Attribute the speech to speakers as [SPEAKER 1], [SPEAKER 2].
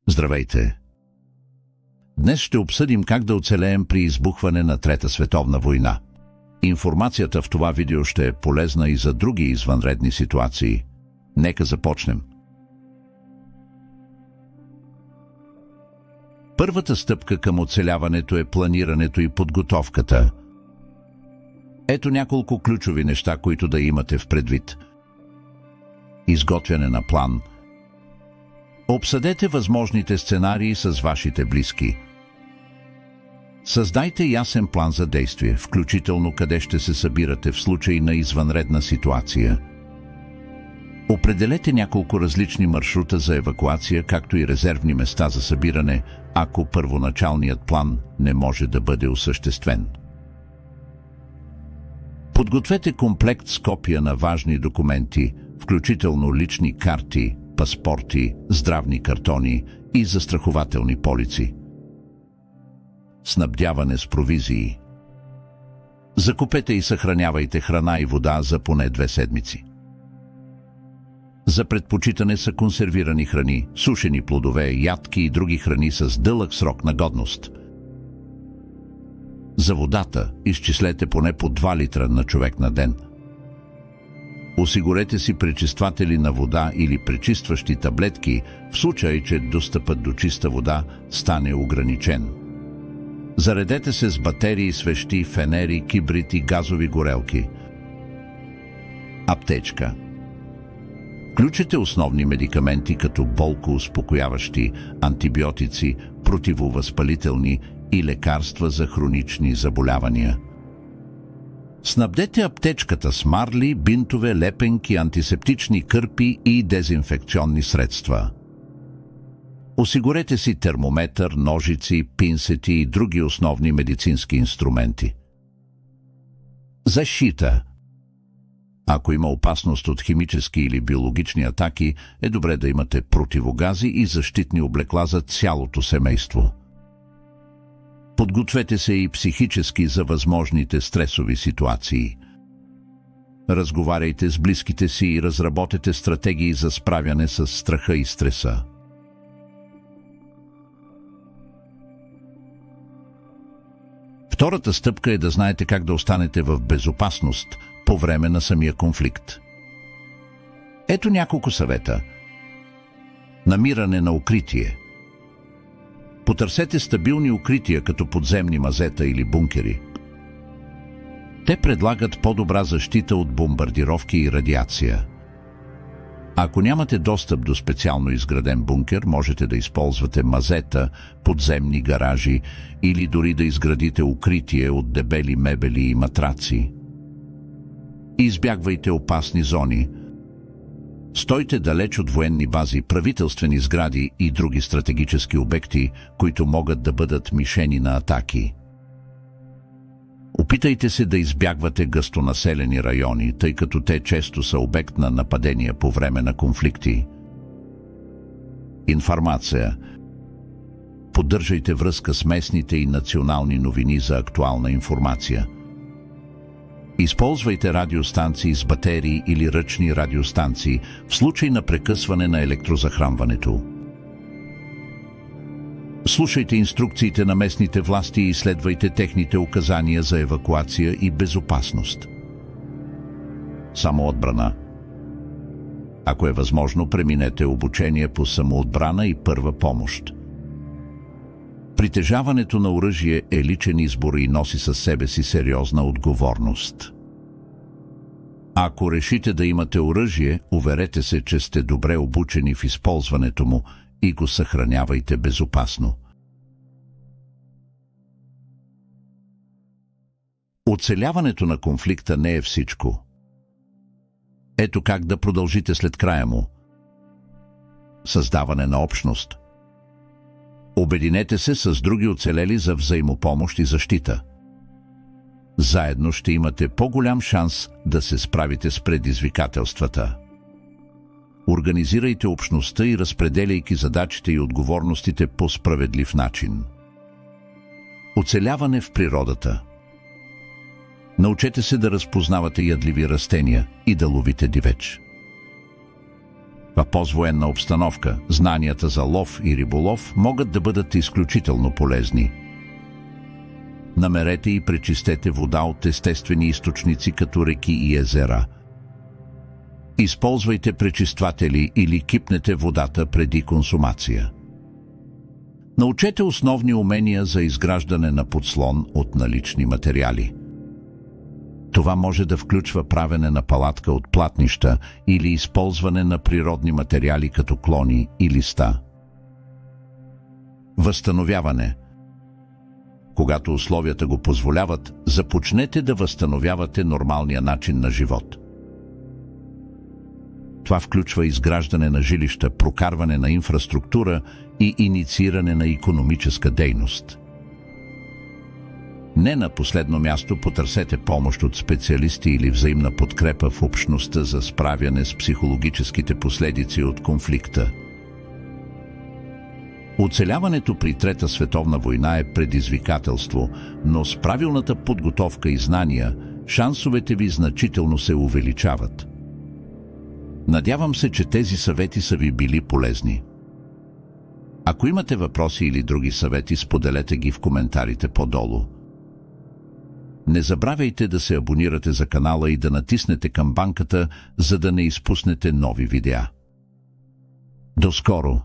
[SPEAKER 1] Здравейте! Днес ще обсъдим как да оцелеем при избухване на Трета световна война. Информацията в това видео ще е полезна и за други извънредни ситуации. Нека започнем. Първата стъпка към оцеляването е планирането и подготовката. Ето няколко ключови неща, които да имате в предвид. Изготвяне на план. Обсъдете възможните сценарии с вашите близки. Създайте ясен план за действие, включително къде ще се събирате в случай на извънредна ситуация. Определете няколко различни маршрута за евакуация, както и резервни места за събиране, ако първоначалният план не може да бъде осъществен. Подгответе комплект с копия на важни документи, включително лични карти, паспорти, здравни картони и застрахователни полици. Снабдяване с провизии. Закупете и съхранявайте храна и вода за поне 2 седмици. За предпочитане са консервирани храни, сушени плодове, ядки и други храни с дълъг срок на годност. За водата изчислете поне по 2 литра на човек на ден. Осигурете си пречистватели на вода или пречистващи таблетки в случай, че достъпът до чиста вода стане ограничен. Заредете се с батерии, свещи, фенери, кибрит и газови горелки. Аптечка. Включете основни медикаменти като болкоуспокояващи, антибиотици, противовъзпалителни и лекарства за хронични заболявания. Снабдете аптечката с марли, бинтове, лепенки, антисептични кърпи и дезинфекционни средства. Осигурете си термометър, ножици, пинцети и други основни медицински инструменти. Защита. Ако има опасност от химически или биологични атаки, е добре да имате противогази и защитни облекла за цялото семейство. Подгответе се и психически за възможните стресови ситуации. Разговаряйте с близките си и разработете стратегии за справяне с страха и стреса. Втората стъпка е да знаете как да останете в безопасност по време на самия конфликт. Ето няколко съвета. Намиране на укритие. Потърсете стабилни укрития като подземни мазета или бункери. Те предлагат по-добра защита от бомбардировки и радиация. Ако нямате достъп до специално изграден бункер, можете да използвате мазета, подземни гаражи или дори да изградите укритие от дебели мебели и матраци. Избягвайте опасни зони. Стойте далеч от военни бази, правителствени сгради и други стратегически обекти, които могат да бъдат мишени на атаки. Опитайте се да избягвате гъстонаселени райони, тъй като те често са обект на нападения по време на конфликти. Информация. Поддържайте връзка с местните и национални новини за актуална информация. Използвайте радиостанции с батерии или ръчни радиостанции в случай на прекъсване на електрозахранването. Слушайте инструкциите на местните власти и следвайте техните указания за евакуация и безопасност. Самоотбрана. Ако е възможно, преминете обучение по самоотбрана и първа помощ. Притежаването на оръжие е личен избор и носи със себе си сериозна отговорност. Ако решите да имате оръжие, уверете се, че сте добре обучени в използването му и го съхранявайте безопасно. Оцеляването на конфликта не е всичко. Ето как да продължите след края му. Създаване на общност. Обединете се с други оцелели за взаимопомощ и защита. Заедно ще имате по-голям шанс да се справите с предизвикателствата. Организирайте общността и разпределяйки задачите и отговорностите по справедлив начин. Оцеляване в природата. Научете се да разпознавате ядливи растения и да ловите дивеч. В поствоенна обстановка знанията за лов и риболов могат да бъдат изключително полезни. Намерете и пречистете вода от естествени източници като реки и езера. Използвайте пречистватели или кипнете водата преди консумация. Научете основни умения за изграждане на подслон от налични материали. Това може да включва правене на палатка от платнища или използване на природни материали като клони и листа. Възстановяване. Когато условията го позволяват, започнете да възстановявате нормалния начин на живот. Това включва изграждане на жилища, прокарване на инфраструктура и иницииране на икономическа дейност. Не на последно място потърсете помощ от специалисти или взаимна подкрепа в общността за справяне с психологическите последици от конфликта. Оцеляването при Трета световна война е предизвикателство, но с правилната подготовка и знания, шансовете ви значително се увеличават. Надявам се, че тези съвети са ви били полезни. Ако имате въпроси или други съвети, споделете ги в коментарите по-долу. Не забравяйте да се абонирате за канала и да натиснете камбанката, за да не изпуснете нови видеа. До скоро!